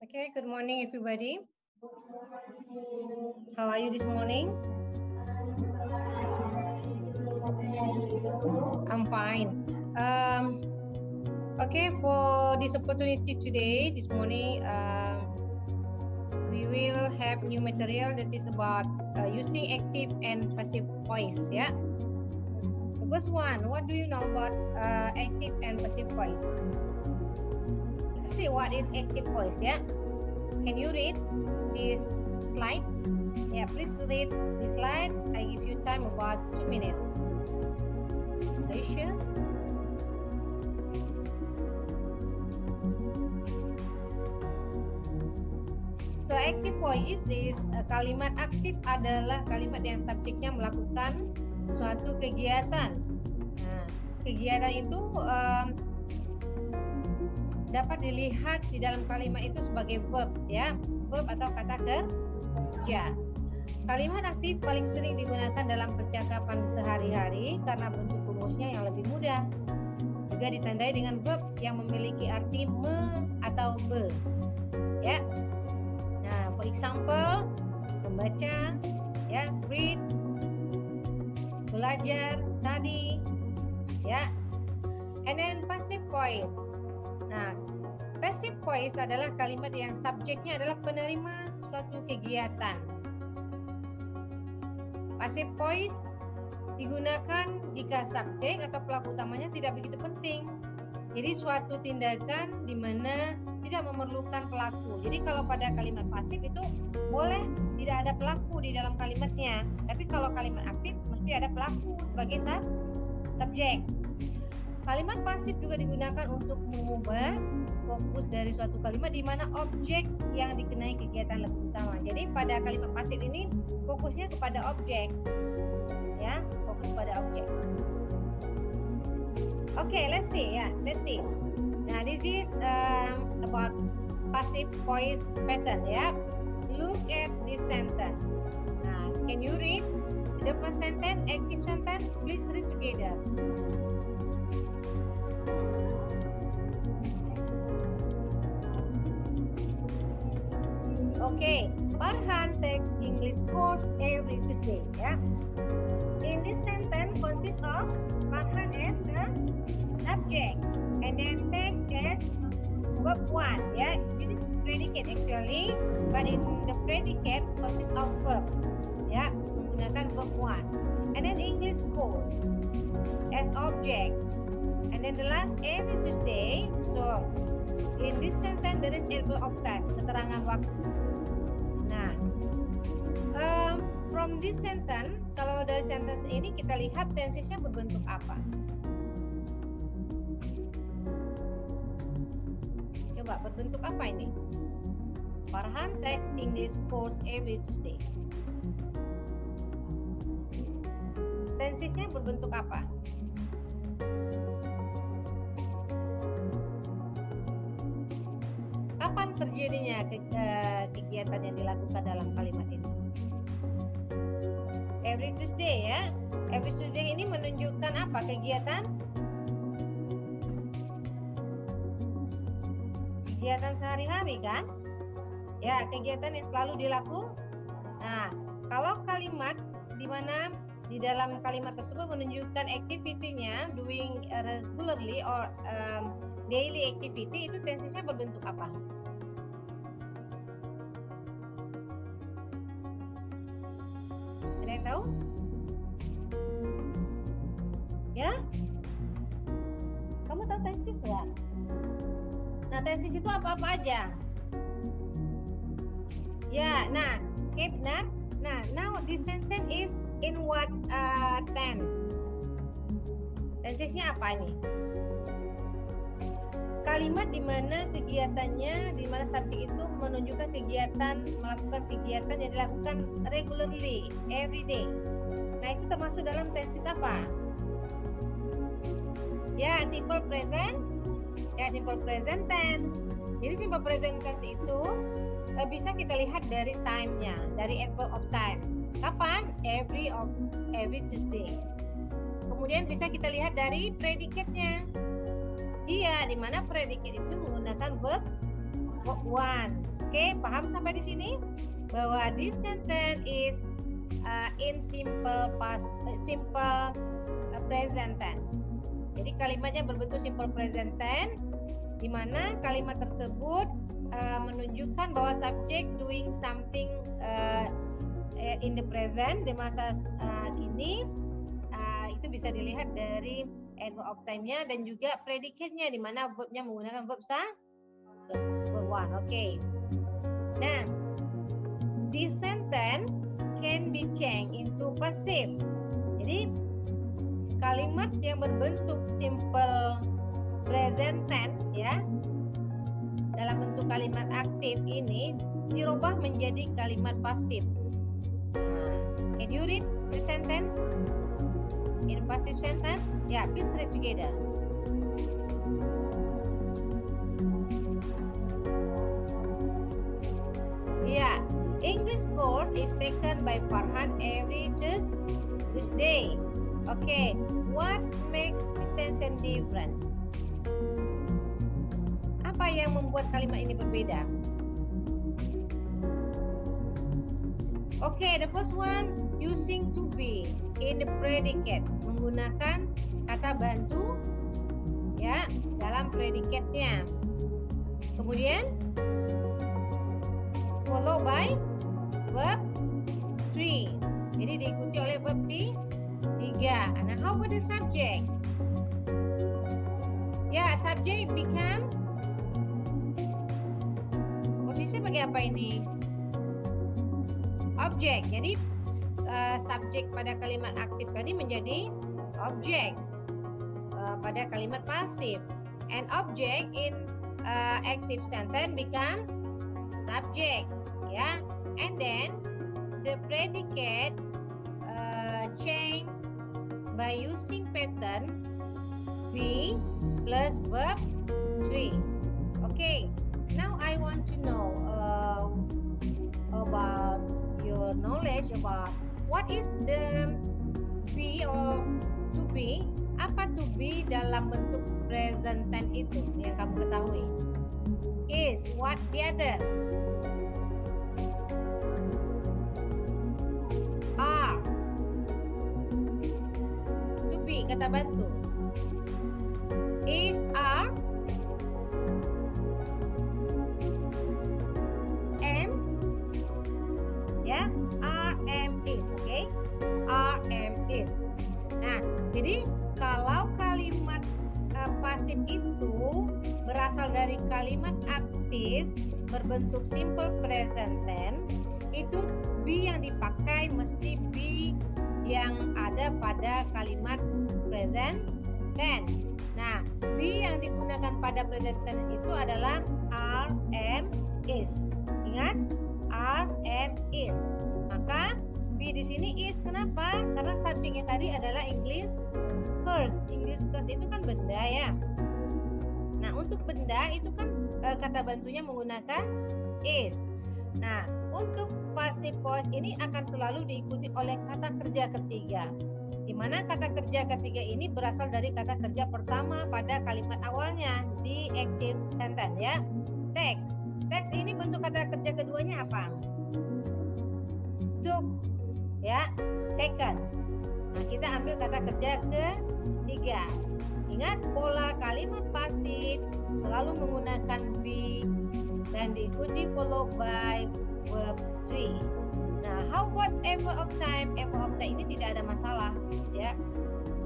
Okay, good morning, everybody. How are you this morning? I'm fine. Okay, for this opportunity today, this morning, we will have new material that is about using active and passive voice. Yeah. The first one, what do you know about active and passive voice? Let's see what is active voice. Yeah. Can you read this slide? Yeah, please read this slide. I give you time about 2 minutes. Are you sure? So active voice is kalimat aktif adalah kalimat yang subjeknya melakukan suatu kegiatan. Nah, kegiatan itu dapat dilihat di dalam kalimat itu sebagai verb, ya, verb atau kata kerja. Kalimat aktif paling sering digunakan dalam percakapan sehari-hari karena bentuk rumusnya yang lebih mudah. Juga ditandai dengan verb yang memiliki arti me atau be, ya. Nah, for example, membaca, ya, read, belajar, study, ya. And then passive voice. Nah, passive voice adalah kalimat yang subjeknya adalah penerima suatu kegiatan. Passive voice digunakan jika subjek atau pelaku utamanya tidak begitu penting. Jadi suatu tindakan di mana tidak memerlukan pelaku. Jadi kalau pada kalimat pasif itu boleh tidak ada pelaku di dalam kalimatnya. Tapi kalau kalimat aktif mesti ada pelaku sebagai subjek. Kalimat pasif juga digunakan untuk mengubah fokus dari suatu kalimat di mana objek yang dikenai kegiatan lebih utama. Jadi pada kalimat pasif ini fokusnya kepada objek, ya, fokus pada objek. Okay, let's see. Now this is about passive voice pattern. Ya, look at this sentence. Now, can you read the first sentence, active sentence? Please read together. Okay, Farhan takes English course every Tuesday. Yeah. In this sentence consists of Farhan as the subject and then takes as verb 1. Yeah, this is predicate actually, but in the predicate consists of verb. Yeah, menggunakan verb 1. And then English course as object. And then the last every Tuesday. So in this sentence there is adverb of time, keterangan waktu. Nah, from this sentence, kalau dari sentence ini kita lihat tensesnya berbentuk apa? Coba berbentuk apa ini? Farhan takes English course every Tuesday. Tensesnya berbentuk apa? Kapan terjadinya kegiatan yang dilakukan dalam kalimat ini? Every Tuesday, ya. Every Tuesday ini menunjukkan apa? Kegiatan sehari-hari kan? Ya, kegiatan yang selalu dilakukan. Nah, kalau kalimat di mana di dalam kalimat tersebut menunjukkan activity-nya doing regularly or daily activity, itu tensesnya berbentuk apa? Ada yang tahu? Ya? Kamu tahu tenses nggak? Nah, tenses itu apa-apa aja? Ya, nah, benar. Nah, now this sentence is in what tense? Tensesnya apa ini? Kalimat di mana kegiatannya, di mana subjek itu menunjukkan kegiatan, melakukan kegiatan yang dilakukan regularly, every day. Nah, itu termasuk dalam tenses apa? Ya, simple present. Ya, simple present tense. Jadi simple present tense itu bisa kita lihat dari time-nya, dari adverb of time. Kapan? Every Tuesday. Kemudian bisa kita lihat dari predicate-nya. Iya, di mana predikat itu menggunakan verb 1. Oke, paham sampai di sini? Bahwa this sentence is in simple present tense. Jadi kalimatnya berbentuk simple present tense, di mana kalimat tersebut menunjukkan bahwa subject doing something in the present, di masa kini. Itu bisa dilihat dari end of time-nya dan juga predicate-nya, di mana verb-nya menggunakan verb one. Oke. Nah, this sentence can be changed into passive. Jadi kalimat yang berbentuk simple present tense ya, dalam bentuk kalimat aktif ini dirubah menjadi kalimat pasif. Can you read the sentence in passive sentence? Yeah, please read together. Yeah, English course is taken by Farhan every Tuesday. Okay, what makes this sentence different? Apa yang membuat kalimat ini berbeda? Okay, the first one, using to be in the predicate, menggunakan kata bantu ya dalam predicate-nya. Kemudian follow by verb 3. Jadi diikuti oleh verb 3. Nah, how about the subject? Ya, subject become posisi sebagai apa ini? Object. Jadi subjek pada kalimat aktif tadi menjadi objek pada kalimat pasif. And object in active sentence become subject, ya. And then the predicate change by using pattern be plus verb 3. Okay. Now I want to know about your knowledge about what is the be or to be. Apa to be dalam bentuk present tense itu yang kamu ketahui? Is, what, the other? Are. To be, kata bantu. Is, are. Am. Ya, are, am, is. Okay? Are, am, is. Nah, jadi kalau kalimat pasif itu berasal dari kalimat aktif berbentuk simple present tense, itu be yang dipakai mesti be yang ada pada kalimat present tense. Nah, be yang digunakan pada present tense itu adalah are, am, is. Ingat, are, am, is. Maka be di sini is. Kenapa? Karena subjeknya tadi adalah English course. English course itu kan benda ya. Nah, untuk benda itu kan kata bantunya menggunakan is. Nah, untuk passive voice ini akan selalu diikuti oleh kata kerja ketiga, di mana kata kerja ketiga ini berasal dari kata kerja pertama pada kalimat awalnya di active sentence ya. Text. Text ini bentuk kata kerja keduanya apa? Took ya, taken. Nah, kita ambil kata kerja ketiga. Ingat, pola kalimat pasif selalu menggunakan be dan diikuti follow by verb 3. Nah, how about ever of time? Ever of time ini tidak ada masalah ya.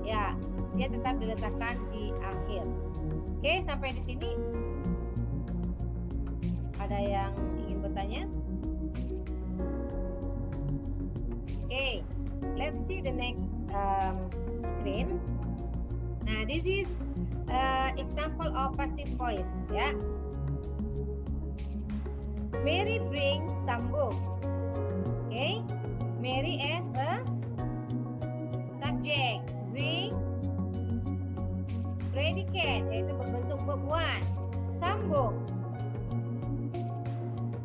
Ya, dia tetap diletakkan di akhir. Oke, sampai di sini ada yang ingin bertanya? Okay, let's see the next screen. Nah, this is example of passive voice ya. Mary bring some books. Okay, Mary as a subject, bring predicate yaitu berbentuk verb 1. Some books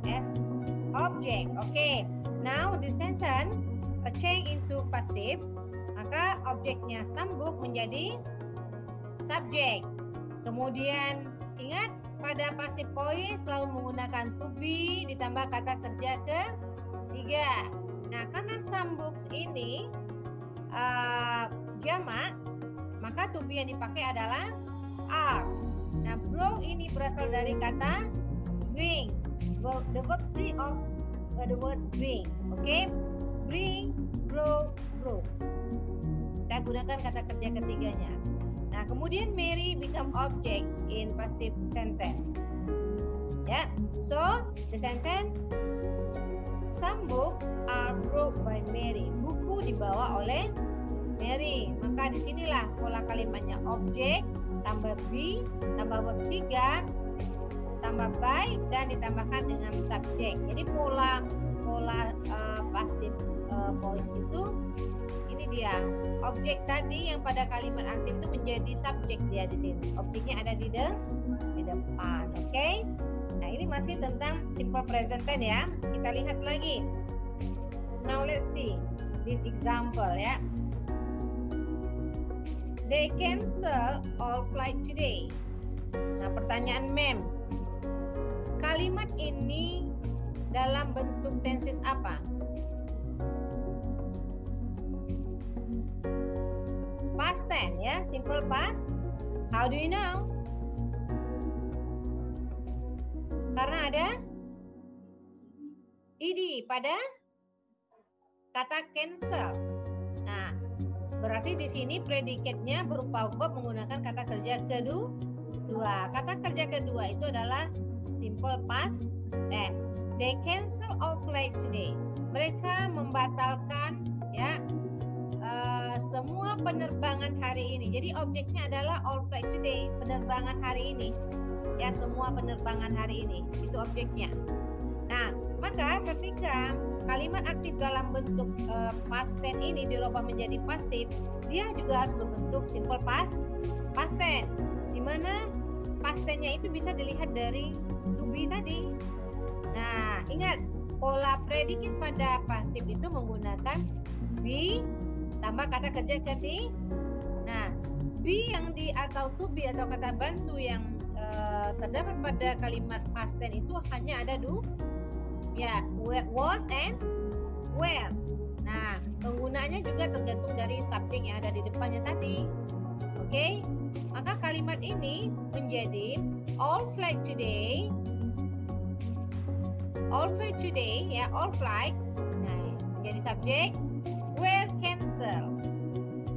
as object. Okay, now the sentence change into passive, maka objeknya some book menjadi subjek. Kemudian ingat, pada passive voice selalu menggunakan to be ditambah kata kerja ketiga. Nah, karena some books ini jamak, maka to be yang dipakai adalah are. Nah, bro ini berasal dari kata bring. The verb 3 of the word bring. Oke? Bring, bro. Kita gunakan kata kerja ketiganya. Nah, kemudian Mary become object in passive sentence. Ya, so the sentence, some books are brought by Mary. Buku dibawa oleh Mary. Maka disinilah pola kalimatnya object tambah be tambah verb 3 tambah by dan ditambahkan dengan subject. Jadi pola passive voice itu ini dia. Objek tadi yang pada kalimat aktif itu menjadi subjek dia di sini. Objeknya ada di depan. Oke? Nah, ini masih tentang simple present tense ya. Kita lihat lagi. Now let's see this example ya. They cancel all flight today. Nah, pertanyaan mem. Kalimat ini dalam bentuk tenses apa? Past tense ya, simple past. How do you know? Karena ada ed pada kata cancel. Nah, berarti di sini predikatnya berupa verb menggunakan kata kerja kedua. Kata kerja kedua itu adalah simple past tense. They cancel all flight today. Mereka membatalkan ya semua penerbangan hari ini. Jadi objeknya adalah all flight today, penerbangan hari ini. Ya, semua penerbangan hari ini. Itu objeknya. Nah, maka ketika kalimat aktif dalam bentuk past tense ini dirubah menjadi pasif, dia juga harus berbentuk simple past tense. Di mana past tense-nya itu bisa dilihat dari to be tadi. Nah, ingat pola predikat pada pasif itu menggunakan be tambah kata kerja ketiga. Nah, be yang atau to be atau kata bantu yang terdapat pada kalimat past tense itu hanya ada ya, was and were. Nah, penggunaannya juga tergantung dari subjek yang ada di depannya tadi. Oke? Maka kalimat ini menjadi all flight today ya, all flight. Nah, menjadi subjek were cancel.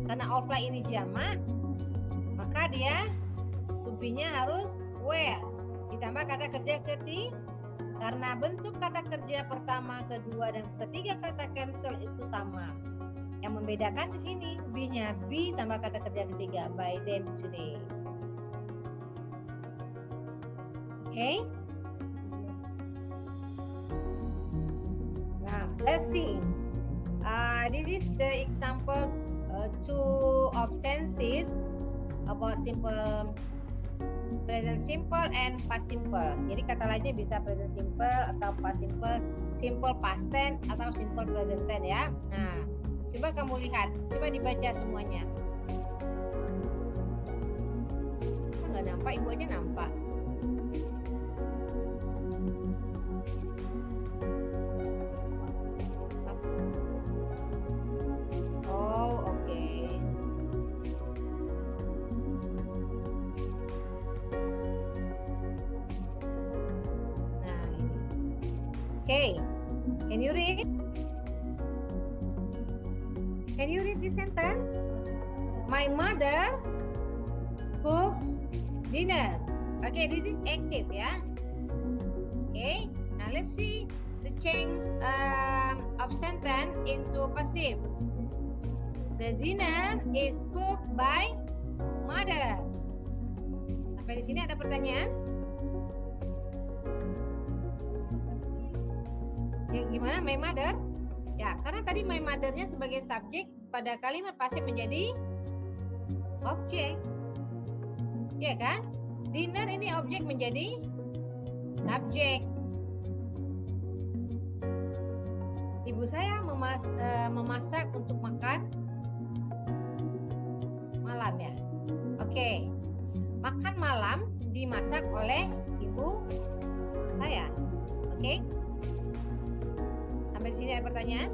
Karena all flight ini jamak, maka dia to be-nya harus were ditambah kata kerja ketiga. Karena bentuk kata kerja pertama, kedua, dan ketiga kata cancel itu sama. Yang membedakan di sini be-nya be tambah kata kerja ketiga by them today. Okay? Now let's see. This is the example two of tenses about simple present simple and past simple. Jadi kata lainnya bisa present simple atau past simple, simple past tense atau simple present tense ya. Nah, coba kamu lihat, coba dibaca semuanya. Nggak nampak, ibu aja nampak. Oh, oke. Okay, can you read? Can you read this sentence? My mother cooks dinner. Okay, this is active ya. Okay, now let's see the change of sentence into passive. The dinner is cooked by mother. Sampai di sini ada pertanyaan? Gimana my mother? Ya, karena tadi my mother-nya sebagai subjek pada kalimat pasif menjadi objek. Ya kan? Dinner ini objek menjadi subjek. Ibu saya memasak untuk makan malam ya. Oke. Makan malam dimasak oleh ibu saya. Oke. Sampai di sini ada pertanyaan?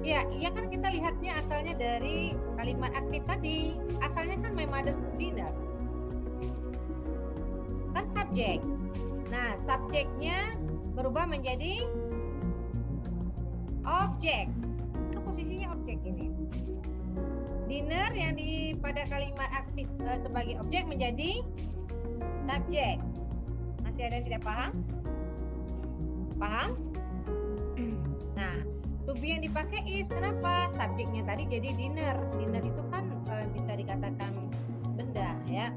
Ya, iya kan kita lihatnya asalnya dari kalimat aktif tadi. Asalnya kan my mother cook dinner. Kan subjek. Nah, subjeknya berubah menjadi objek. Itu posisinya objek ini. Dinner yang pada kalimat aktif sebagai objek menjadi subjek. Masih ada yang tidak paham? Paham? Nah, to be yang dipakai is, kenapa? Subjeknya tadi jadi dinner. Dinner itu kan bisa dikatakan benda ya.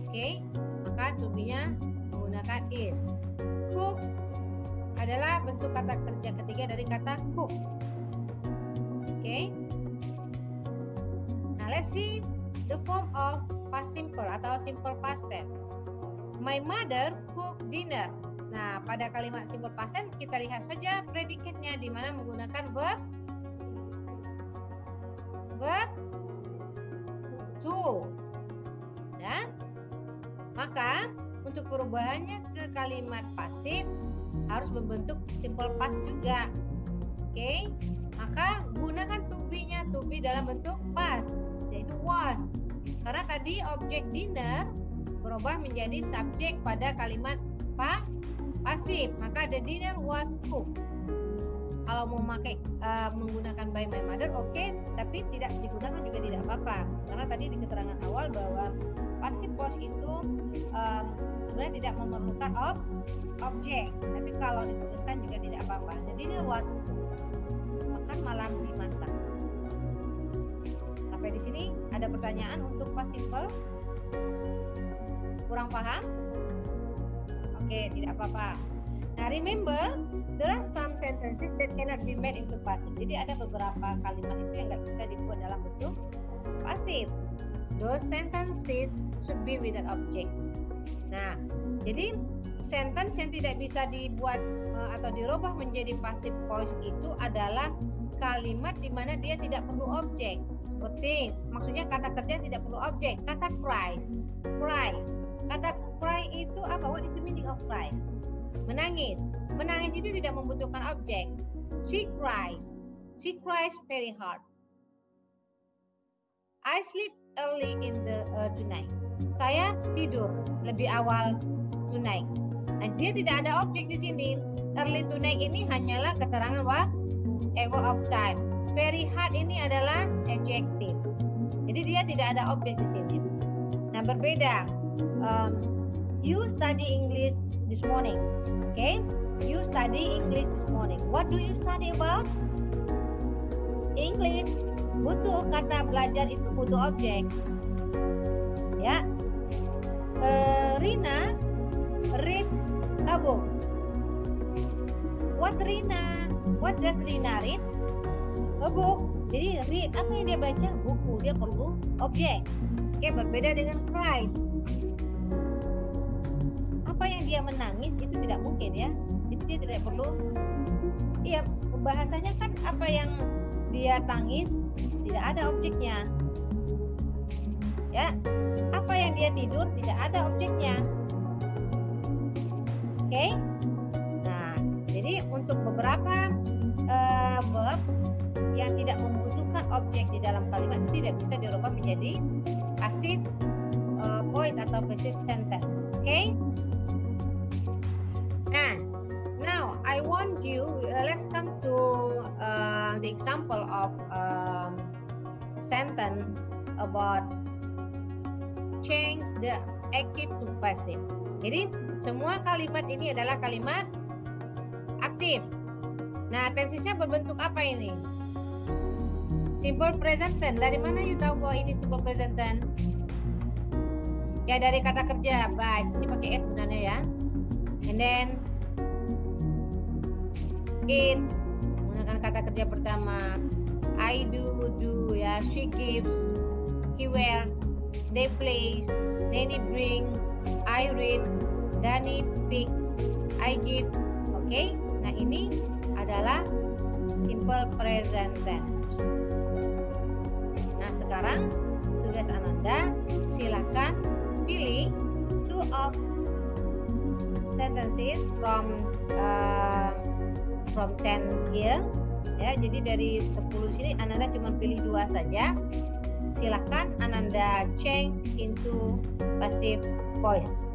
Oke, maka to be-nya menggunakan is. Cook adalah bentuk kata kerja ketiga dari kata cook. Oke. Nah, let's see the form of past simple atau simple past tense. My mother cook dinner. Nah, pada kalimat simple past tense kita lihat saja predikatnya di mana menggunakan verb to. Ya. Maka untuk perubahannya ke kalimat pasif harus berbentuk simple past juga. Oke. Maka gunakan to be-nya, to be dalam bentuk past, yaitu was. Karena tadi objek dinner berubah menjadi subjek pada kalimat pasif, maka the dinner was cooked. Kalau mau menggunakan by my mother, oke, tapi tidak digunakan juga tidak apa-apa. Karena tadi di keterangan awal bahwa passive voice itu sebenarnya tidak memerlukan objek, tapi kalau dituliskan juga tidak apa-apa. The dinner was cooked. Makan malam dimasak. Sampai di sini ada pertanyaan untuk past simple? Kurang paham? Oke, tidak apa-apa. Nah, remember, there are some sentences that cannot be made into passive. Jadi ada beberapa kalimat itu yang nggak bisa dibuat dalam bentuk passive. Those sentences should be without object. Nah, jadi sentence yang tidak bisa dibuat atau dirubah menjadi passive voice itu adalah kalimat di mana dia tidak perlu objek. Seperti, maksudnya kata kerja tidak perlu objek. Kata cry. Kata cry itu apa? What is the meaning of cry? Menangis. Menangis itu tidak membutuhkan objek. She cries. She cries very hard. I sleep early in the tonight. Saya tidur lebih awal tonight. Nah, dia tidak ada objek di sini. Early tonight ini hanyalah keterangan word of time. Very hard ini adalah adjective. Jadi dia tidak ada objek di sini. Nah, berbeda. You study English this morning. Okay? You study English this morning. What do you study about? English. Butuh kata belajar itu butuh objek. Ya. Rina read a book. What does Rina read? A book. Jadi read, apa yang dia baca? Buku. Dia perlu objek. Oke, berbeda dengan cries. Apa yang dia menangis itu tidak mungkin ya. Itu dia tidak perlu. Iya, bahasanya kan apa yang dia tangis tidak ada objeknya. Ya. Apa yang dia tidur tidak ada objeknya. Oke. Nah, jadi untuk beberapa verb yang tidak membutuhkan objek di dalam kalimat itu tidak bisa dirubah menjadi passive voice atau passive sentence. Okay? And now I want you. Let's come to the example of sentence about change the active to passive. Jadi semua kalimat ini adalah kalimat aktif. Nah, tensisnya berbentuk apa ini? Simple present tense. Dari mana you tahu bahwa ini simple present tense? Ya, dari kata kerja by. Ini pakai s sebenarnya ya. And then it menggunakan kata kerja pertama. I do ya. She gives, he wears, they plays, Nanny brings, I read, Danny picks, I give. Oke. Nah, ini adalah simple present tense. Nah, sekarang tugas Ananda, silakan pilih two of sentences from tense here. Ya, jadi dari 10 sini Ananda cuma pilih 2 saja. Silahkan Ananda change into passive voice.